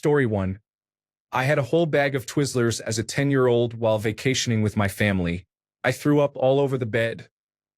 Story 1. I had a whole bag of Twizzlers as a 10-year-old while vacationing with my family. I threw up all over the bed,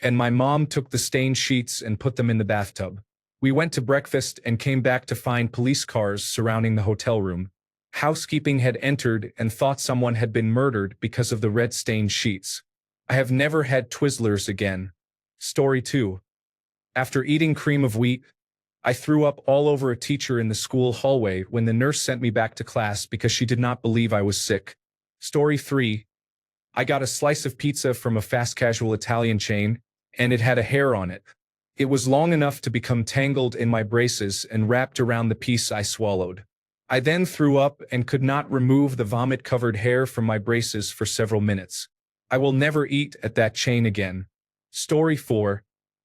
and my mom took the stained sheets and put them in the bathtub. We went to breakfast and came back to find police cars surrounding the hotel room. Housekeeping had entered and thought someone had been murdered because of the red-stained sheets. I have never had Twizzlers again. Story 2. After eating cream of wheat, I threw up all over a teacher in the school hallway when the nurse sent me back to class because she did not believe I was sick. Story 3. I got a slice of pizza from a fast-casual Italian chain, and it had a hair on it. It was long enough to become tangled in my braces and wrapped around the piece I swallowed. I then threw up and could not remove the vomit-covered hair from my braces for several minutes. I will never eat at that chain again. Story 4.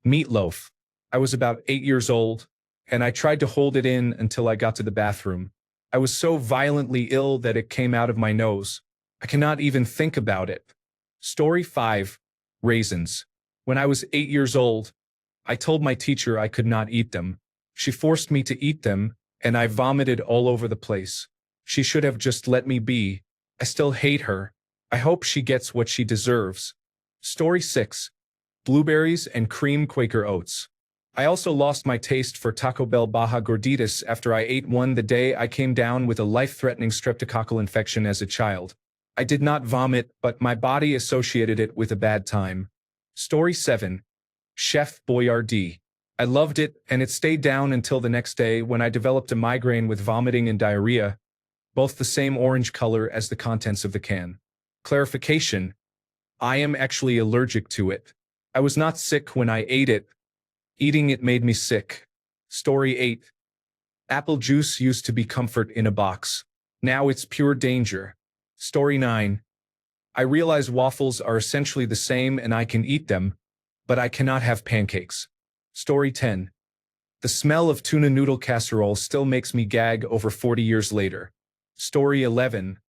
Meatloaf. I was about 8 years old, and I tried to hold it in until I got to the bathroom. I was so violently ill that it came out of my nose. I cannot even think about it. Story 5. Raisins. When I was 8 years old, I told my teacher I could not eat them. She forced me to eat them, and I vomited all over the place. She should have just let me be. I still hate her. I hope she gets what she deserves. Story 6. Blueberries and cream Quaker oats. I also lost my taste for Taco Bell Baja Gorditas after I ate one the day I came down with a life-threatening streptococcal infection as a child. I did not vomit, but my body associated it with a bad time. Story 7. Chef Boyardee. I loved it, and it stayed down until the next day when I developed a migraine with vomiting and diarrhea, both the same orange color as the contents of the can. Clarification: I am actually allergic to it. I was not sick when I ate it. Eating it made me sick. Story 8. Apple juice used to be comfort in a box. Now it's pure danger. Story 9. I realize waffles are essentially the same and I can eat them, but I cannot have pancakes. Story 10. The smell of tuna noodle casserole still makes me gag over 40 years later. Story 11.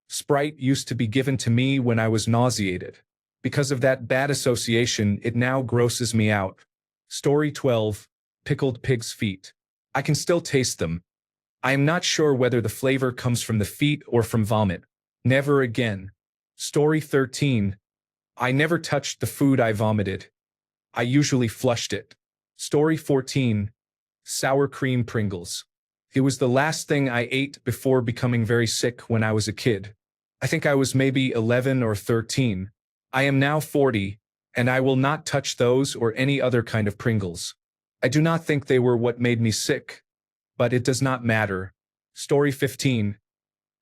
Sprite used to be given to me when I was nauseated. Because of that bad association, it now grosses me out. Story 12. Pickled pig's feet. I can still taste them. I am not sure whether the flavor comes from the feet or from vomit. Never again. Story 13. I never touched the food I vomited. I usually flushed it. Story 14. Sour cream Pringles. It was the last thing I ate before becoming very sick when I was a kid. I think I was maybe 11 or 13. I am now 40, and I will not touch those or any other kind of Pringles. I do not think they were what made me sick, but it does not matter. Story 15.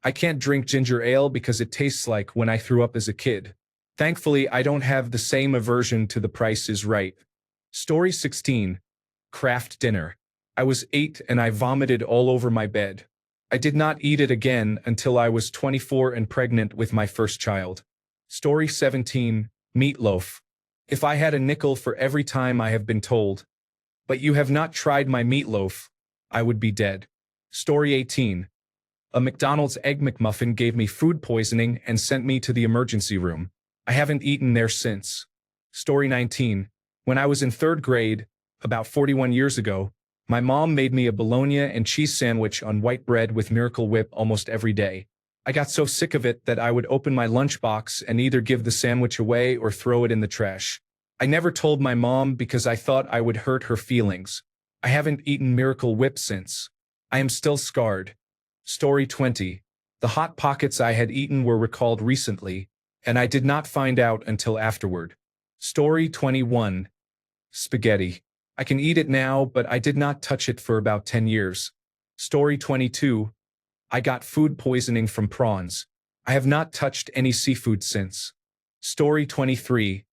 I can't drink ginger ale because it tastes like when I threw up as a kid. Thankfully, I don't have the same aversion to The Price is Right. Story 16. Kraft dinner. I was 8 and I vomited all over my bed. I did not eat it again until I was 24 and pregnant with my first child. Story 17. Meatloaf. If I had a nickel for every time I have been told, "But you have not tried my meatloaf," I would be dead. Story 18. A McDonald's Egg McMuffin gave me food poisoning and sent me to the emergency room. I haven't eaten there since. Story 19. When I was in 3rd grade, about 41 years ago, my mom made me a bologna and cheese sandwich on white bread with Miracle Whip almost every day. I got so sick of it that I would open my lunchbox and either give the sandwich away or throw it in the trash. I never told my mom because I thought I would hurt her feelings. I haven't eaten Miracle Whip since. I am still scarred. Story 20. The Hot Pockets I had eaten were recalled recently, and I did not find out until afterward. Story 21. Spaghetti. I can eat it now, but I did not touch it for about 10 years. Story 22. I got food poisoning from prawns. I have not touched any seafood since. Story 23.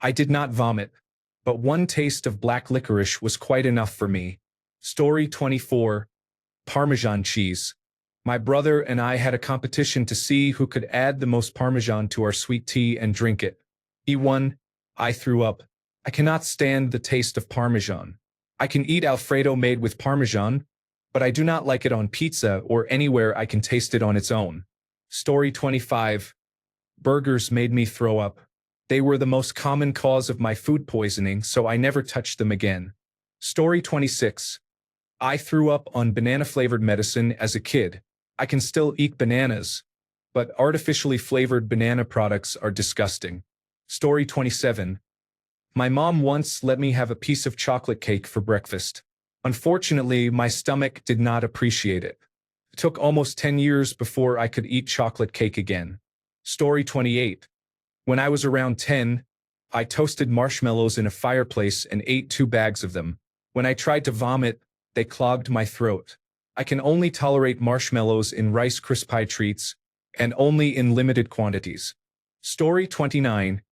I did not vomit, but one taste of black licorice was quite enough for me. Story 24. Parmesan cheese. My brother and I had a competition to see who could add the most Parmesan to our sweet tea and drink it. He won. I threw up. I cannot stand the taste of Parmesan. I can eat Alfredo made with Parmesan, but I do not like it on pizza or anywhere I can taste it on its own. Story 25. Burgers made me throw up. They were the most common cause of my food poisoning, so I never touched them again. Story 26. I threw up on banana-flavored medicine as a kid. I can still eat bananas, but artificially flavored banana products are disgusting. Story 27. My mom once let me have a piece of chocolate cake for breakfast. Unfortunately, my stomach did not appreciate it. It took almost 10 years before I could eat chocolate cake again. Story 28. When I was around 10, I toasted marshmallows in a fireplace and ate 2 bags of them. When I tried to vomit, they clogged my throat. I can only tolerate marshmallows in Rice Krispie treats, and only in limited quantities. Story 29.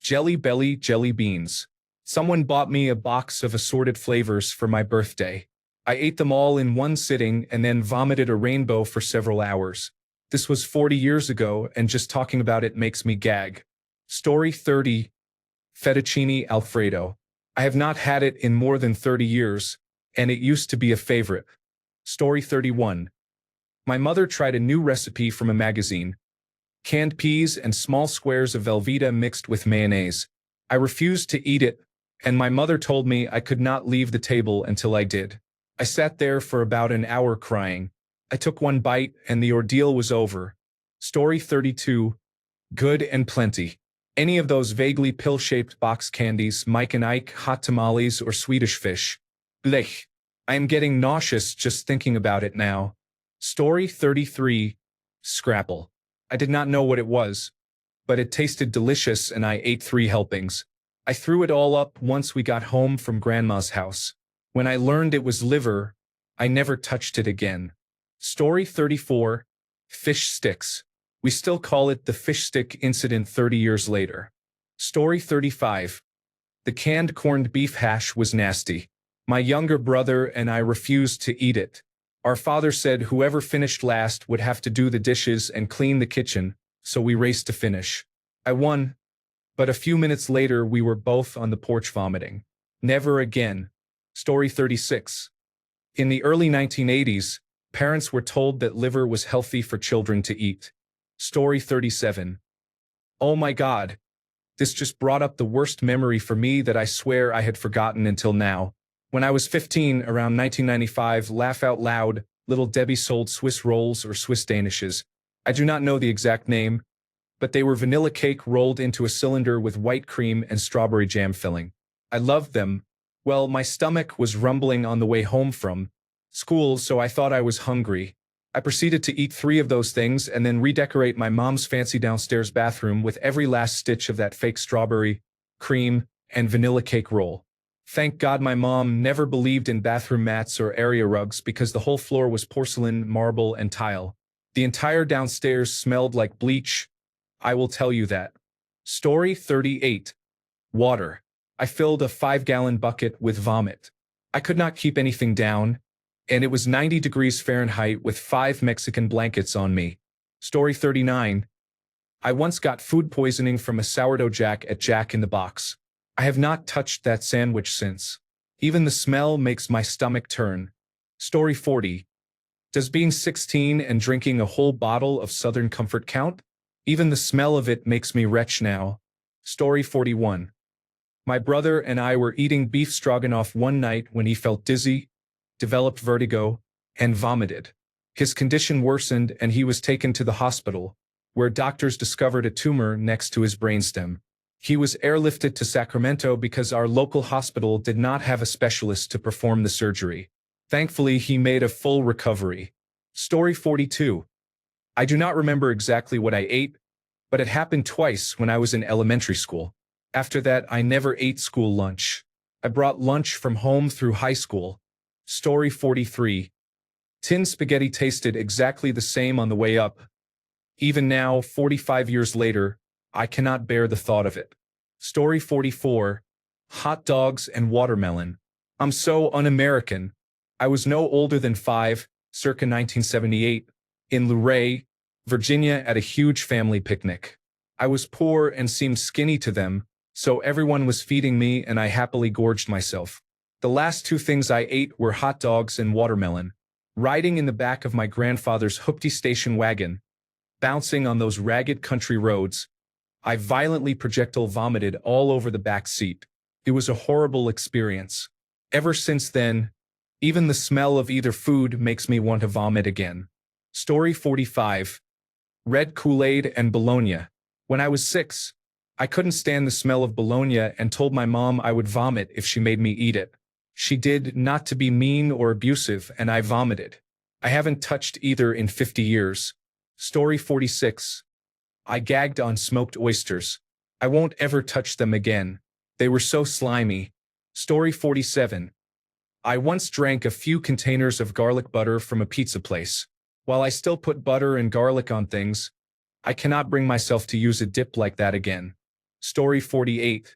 Jelly Belly Jelly Beans. Someone bought me a box of assorted flavors for my birthday. I ate them all in one sitting and then vomited a rainbow for several hours. This was 40 years ago, and just talking about it makes me gag. Story 30. Fettuccine Alfredo. I have not had it in more than 30 years, and it used to be a favorite. Story 31. My mother tried a new recipe from a magazine. Canned peas and small squares of Velveeta mixed with mayonnaise. I refused to eat it, and my mother told me I could not leave the table until I did. I sat there for about an hour crying. I took one bite, and the ordeal was over. Story 32. Good and Plenty. Any of those vaguely pill-shaped box candies, Mike and Ike, hot tamales, or Swedish fish. Blech. I am getting nauseous just thinking about it now. Story 33. Scrapple. I did not know what it was, but it tasted delicious and I ate 3 helpings. I threw it all up once we got home from Grandma's house. When I learned it was liver, I never touched it again. Story 34. Fish sticks. We still call it the fish stick incident 30 years later. Story 35. The canned corned beef hash was nasty. My younger brother and I refused to eat it. Our father said whoever finished last would have to do the dishes and clean the kitchen, so we raced to finish. I won, but a few minutes later we were both on the porch vomiting. Never again. Story 36. In the early 1980s, parents were told that liver was healthy for children to eat. Story 37. Oh my God. This just brought up the worst memory for me that I swear I had forgotten until now. When I was 15, around 1995, laugh out loud, Little Debbie sold Swiss rolls or Swiss Danishes. I do not know the exact name, but they were vanilla cake rolled into a cylinder with white cream and strawberry jam filling. I loved them. Well, my stomach was rumbling on the way home from school, so I thought I was hungry. I proceeded to eat 3 of those things and then redecorate my mom's fancy downstairs bathroom with every last stitch of that fake strawberry, cream, and vanilla cake roll. Thank God my mom never believed in bathroom mats or area rugs because the whole floor was porcelain, marble, and tile. The entire downstairs smelled like bleach. I will tell you that. Story 38. Water. I filled a 5-gallon bucket with vomit. I could not keep anything down, and it was 90 degrees Fahrenheit with 5 Mexican blankets on me. Story 39. I once got food poisoning from a sourdough jack at Jack in the Box. I have not touched that sandwich since. Even the smell makes my stomach turn. Story 40. Does being 16 and drinking a whole bottle of Southern Comfort count? Even the smell of it makes me retch now. Story 41. My brother and I were eating beef stroganoff one night when he felt dizzy, developed vertigo, and vomited. His condition worsened and he was taken to the hospital, where doctors discovered a tumor next to his brainstem. He was airlifted to Sacramento because our local hospital did not have a specialist to perform the surgery. Thankfully, he made a full recovery. Story 42. I do not remember exactly what I ate, but it happened twice when I was in elementary school. After that, I never ate school lunch. I brought lunch from home through high school. Story 43. Tin spaghetti tasted exactly the same on the way up. Even now, 45 years later, I cannot bear the thought of it. Story 44. Hot dogs and watermelon. I'm so un-American. I was no older than 5, circa 1978, in Luray, Virginia at a huge family picnic. I was poor and seemed skinny to them, so everyone was feeding me and I happily gorged myself. The last 2 things I ate were hot dogs and watermelon. Riding in the back of my grandfather's hoopty station wagon, bouncing on those ragged country roads, I violently projectile vomited all over the back seat. It was a horrible experience. Ever since then, even the smell of either food makes me want to vomit again. Story 45. Red Kool-Aid and Bologna. When I was 6, I couldn't stand the smell of bologna and told my mom I would vomit if she made me eat it. She did, not to be mean or abusive, and I vomited. I haven't touched either in 50 years. Story 46. I gagged on smoked oysters. I won't ever touch them again. They were so slimy. Story 47. I once drank a few containers of garlic butter from a pizza place. While I still put butter and garlic on things, I cannot bring myself to use a dip like that again. Story 48.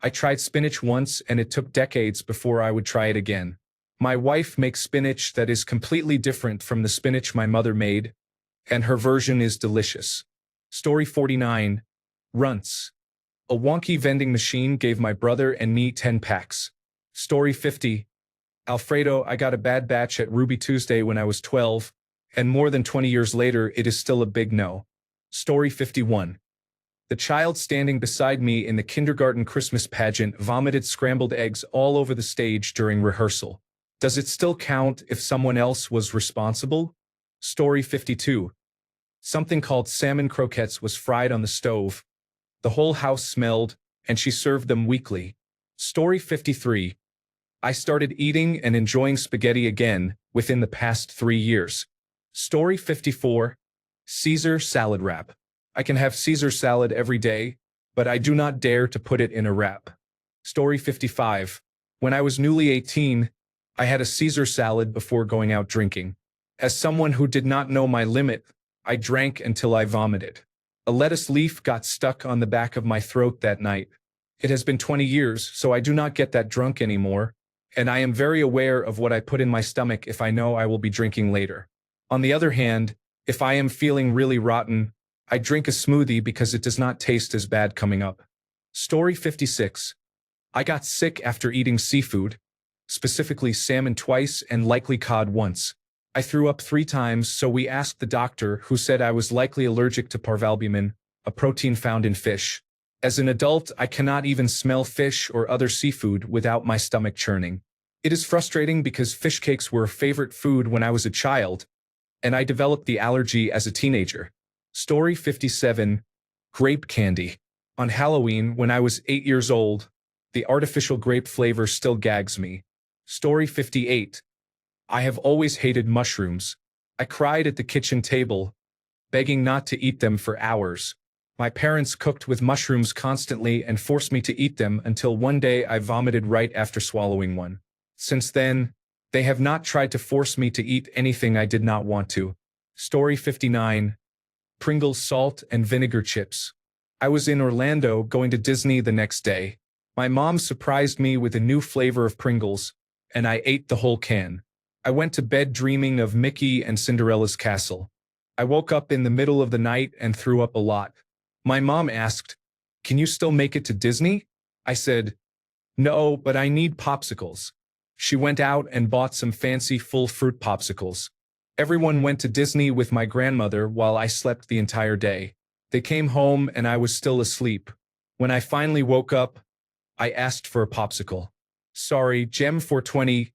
I tried spinach once and it took decades before I would try it again. My wife makes spinach that is completely different from the spinach my mother made, and her version is delicious. Story 49. Runts. A wonky vending machine gave my brother and me 10 packs. Story 50. Alfredo, I got a bad batch at Ruby Tuesday when I was 12, and more than 20 years later it is still a big no. Story 51. The child standing beside me in the kindergarten Christmas pageant vomited scrambled eggs all over the stage during rehearsal. Does it still count if someone else was responsible? Story 52. Something called salmon croquettes was fried on the stove. The whole house smelled, and she served them weekly. Story 53. I started eating and enjoying spaghetti again within the past 3 years. Story 54. Caesar salad wrap. I can have Caesar salad every day, but I do not dare to put it in a wrap. Story 55. When I was newly 18, I had a Caesar salad before going out drinking. As someone who did not know my limit, I drank until I vomited. A lettuce leaf got stuck on the back of my throat that night. It has been 20 years, so I do not get that drunk anymore, and I am very aware of what I put in my stomach if I know I will be drinking later. On the other hand, if I am feeling really rotten, I drink a smoothie because it does not taste as bad coming up. Story 56. I got sick after eating seafood, specifically salmon twice and likely cod once. I threw up 3 times, so we asked the doctor, who said I was likely allergic to parvalbumin, a protein found in fish. As an adult, I cannot even smell fish or other seafood without my stomach churning. It is frustrating because fish cakes were a favorite food when I was a child, and I developed the allergy as a teenager. Story 57. Grape candy. On Halloween, when I was 8 years old, the artificial grape flavor still gags me. Story 58. I have always hated mushrooms. I cried at the kitchen table, begging not to eat them for hours. My parents cooked with mushrooms constantly and forced me to eat them until one day I vomited right after swallowing one. Since then, they have not tried to force me to eat anything I did not want to. Story 59. Pringles salt and vinegar chips. I was in Orlando going to Disney the next day. My mom surprised me with a new flavor of Pringles, and I ate the whole can. I went to bed dreaming of Mickey and Cinderella's castle. I woke up in the middle of the night and threw up a lot. My mom asked, "Can you still make it to Disney?" I said, "No, but I need popsicles." She went out and bought some fancy full-fruit popsicles. Everyone went to Disney with my grandmother while I slept the entire day. They came home and I was still asleep. When I finally woke up, I asked for a popsicle. "Sorry, Gem 420.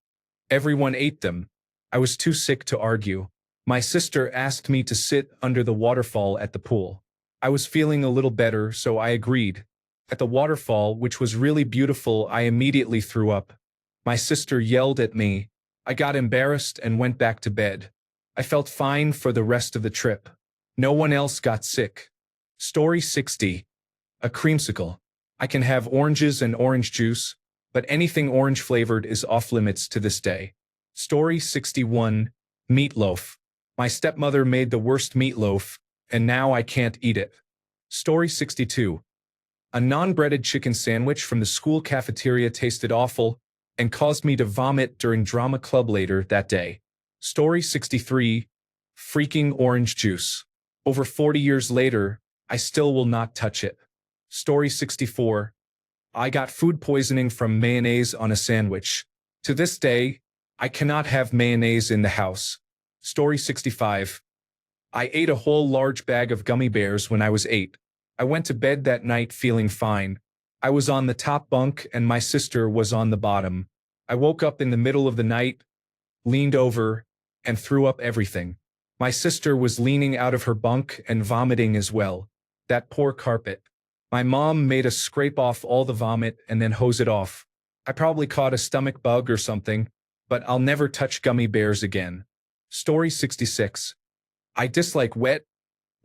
Everyone ate them." I was too sick to argue. My sister asked me to sit under the waterfall at the pool. I was feeling a little better, so I agreed. At the waterfall, which was really beautiful, I immediately threw up. My sister yelled at me. I got embarrassed and went back to bed. I felt fine for the rest of the trip. No one else got sick. Story 60. A creamsicle. I can have oranges and orange juice, but anything orange flavored is off limits to this day. Story 61. Meatloaf. My stepmother made the worst meatloaf, and now I can't eat it. Story 62. A non-breaded chicken sandwich from the school cafeteria tasted awful and caused me to vomit during drama club later that day. Story 63. Freaking orange juice. Over 40 years later, I still will not touch it. Story 64. I got food poisoning from mayonnaise on a sandwich. To this day, I cannot have mayonnaise in the house. Story 65. I ate a whole large bag of gummy bears when I was 8. I went to bed that night feeling fine. I was on the top bunk and my sister was on the bottom. I woke up in the middle of the night, leaned over, and threw up everything. My sister was leaning out of her bunk and vomiting as well. That poor carpet. My mom made us scrape off all the vomit and then hose it off. I probably caught a stomach bug or something, but I'll never touch gummy bears again. Story 66. I dislike wet,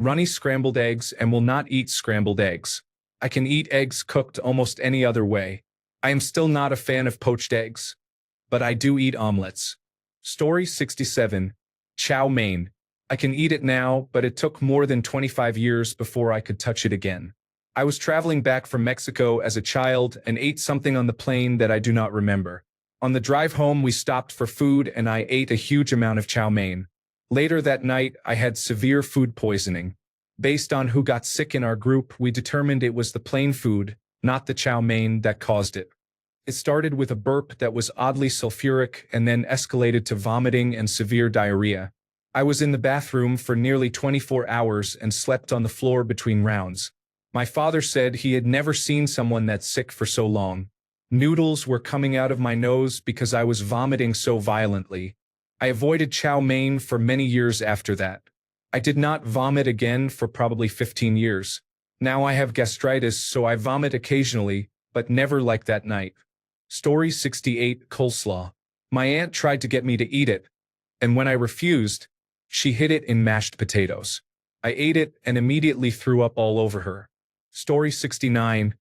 runny scrambled eggs and will not eat scrambled eggs. I can eat eggs cooked almost any other way. I am still not a fan of poached eggs, but I do eat omelets. Story 67. Chow mein. I can eat it now, but it took more than 25 years before I could touch it again. I was traveling back from Mexico as a child and ate something on the plane that I do not remember. On the drive home, we stopped for food and I ate a huge amount of chow mein. Later that night, I had severe food poisoning. Based on who got sick in our group, we determined it was the plain food, not the chow mein, that caused it. It started with a burp that was oddly sulfuric and then escalated to vomiting and severe diarrhea. I was in the bathroom for nearly 24 hours and slept on the floor between rounds. My father said he had never seen someone that sick for so long. Noodles were coming out of my nose because I was vomiting so violently. I avoided chow mein for many years after that. I did not vomit again for probably 15 years. Now I have gastritis, so I vomit occasionally, but never like that night. Story 68. Coleslaw. My aunt tried to get me to eat it, and when I refused, she hid it in mashed potatoes. I ate it and immediately threw up all over her. Story 69.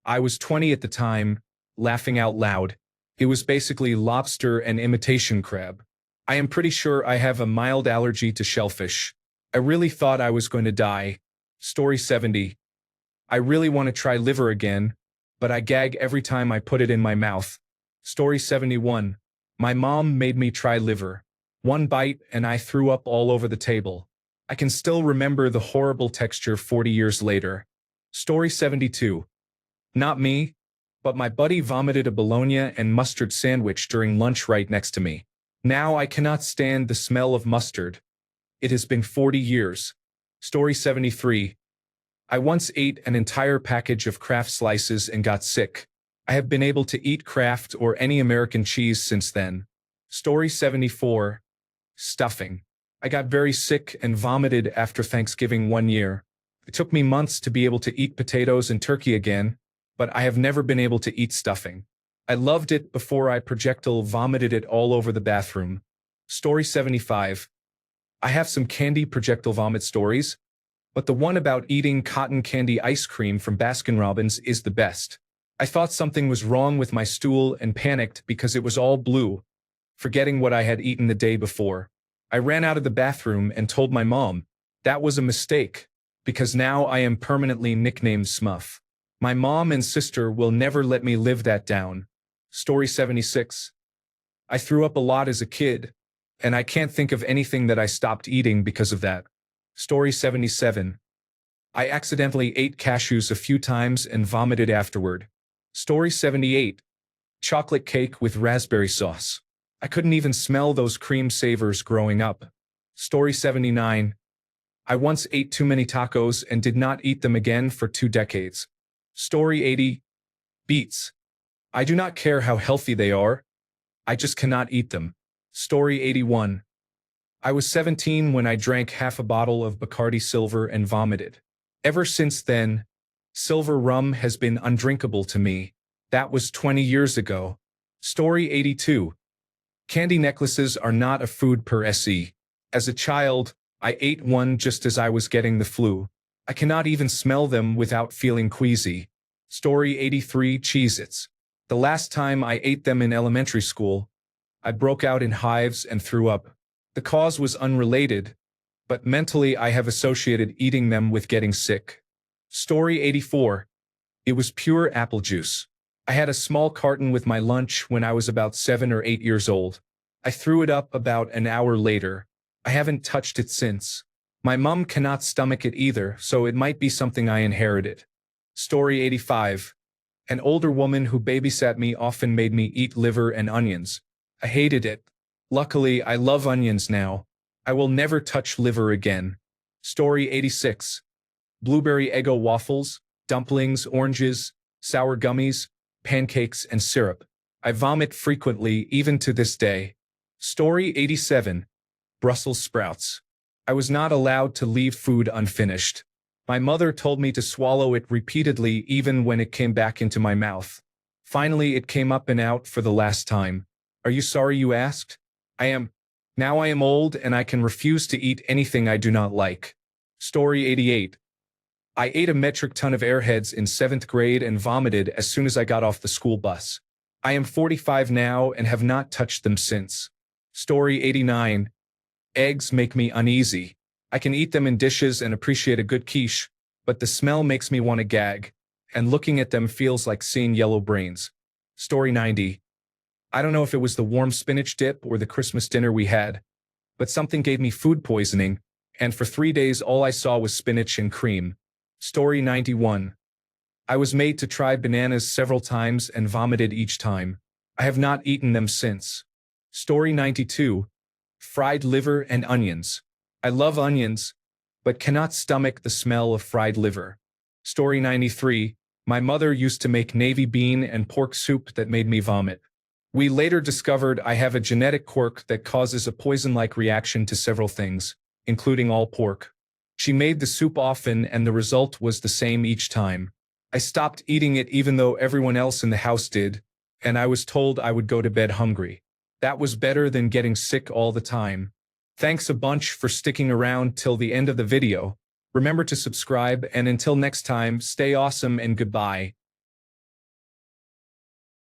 I was 20 at the time, laughing out loud. It was basically lobster and imitation crab. I am pretty sure I have a mild allergy to shellfish. I really thought I was going to die. Story 70. I really want to try liver again, but I gag every time I put it in my mouth. Story 71. My mom made me try liver. One bite and I threw up all over the table. I can still remember the horrible texture 40 years later. Story 72. Not me, but my buddy vomited a bologna and mustard sandwich during lunch right next to me. Now I cannot stand the smell of mustard. It has been 40 years. Story 73. I once ate an entire package of Kraft slices and got sick. I have been able to eat Kraft or any American cheese since then. Story 74. Stuffing. I got very sick and vomited after Thanksgiving one year. It took me months to be able to eat potatoes and turkey again, but I have never been able to eat stuffing. I loved it before I projectile vomited it all over the bathroom. Story 75. I have some candy projectile vomit stories, but the one about eating cotton candy ice cream from Baskin-Robbins is the best. I thought something was wrong with my stool and panicked because it was all blue, forgetting what I had eaten the day before. I ran out of the bathroom and told my mom. That was a mistake, because now I am permanently nicknamed Smuff. My mom and sister will never let me live that down. Story 76. I threw up a lot as a kid, and I can't think of anything that I stopped eating because of that. Story 77. I accidentally ate cashews a few times and vomited afterward. Story 78. Chocolate cake with raspberry sauce. I couldn't even smell those cream savors growing up. Story 79. I once ate too many tacos and did not eat them again for 2 decades. Story 80. Beets. I do not care how healthy they are. I just cannot eat them. Story 81. I was 17 when I drank half a bottle of Bacardi Silver and vomited. Ever since then, silver rum has been undrinkable to me. That was 20 years ago. Story 82. Candy necklaces are not a food per se. As a child, I ate one just as I was getting the flu. I cannot even smell them without feeling queasy. Story 83. Cheez-Its. The last time I ate them in elementary school, I broke out in hives and threw up. The cause was unrelated, but mentally I have associated eating them with getting sick. Story 84. It was pure apple juice. I had a small carton with my lunch when I was about 7 or 8 years old. I threw it up about an hour later. I haven't touched it since. My mom cannot stomach it either, so it might be something I inherited. Story 85. An older woman who babysat me often made me eat liver and onions. I hated it. Luckily, I love onions now. I will never touch liver again. Story 86. Blueberry Eggo waffles, dumplings, oranges, sour gummies, pancakes, and syrup. I vomit frequently even to this day. Story 87. Brussels sprouts. I was not allowed to leave food unfinished. My mother told me to swallow it repeatedly even when it came back into my mouth. Finally, it came up and out for the last time. Are you sorry you asked? I am. Now I am old and I can refuse to eat anything I do not like. Story 88. I ate a metric ton of Airheads in 7th grade and vomited as soon as I got off the school bus. I am 45 now and have not touched them since. Story 89. Eggs make me uneasy. I can eat them in dishes and appreciate a good quiche, but the smell makes me want to gag, and looking at them feels like seeing yellow brains. Story 90. I don't know if it was the warm spinach dip or the Christmas dinner we had, but something gave me food poisoning, and for 3 days all I saw was spinach and cream. Story 91. I was made to try bananas several times and vomited each time. I have not eaten them since. Story 92. Fried liver and onions. I love onions, but cannot stomach the smell of fried liver. Story 93. My mother used to make navy bean and pork soup that made me vomit. We later discovered I have a genetic quirk that causes a poison-like reaction to several things, including all pork. She made the soup often and the result was the same each time. I stopped eating it even though everyone else in the house did, and I was told I would go to bed hungry. That was better than getting sick all the time. Thanks a bunch for sticking around till the end of the video. Remember to subscribe, and until next time, stay awesome and goodbye.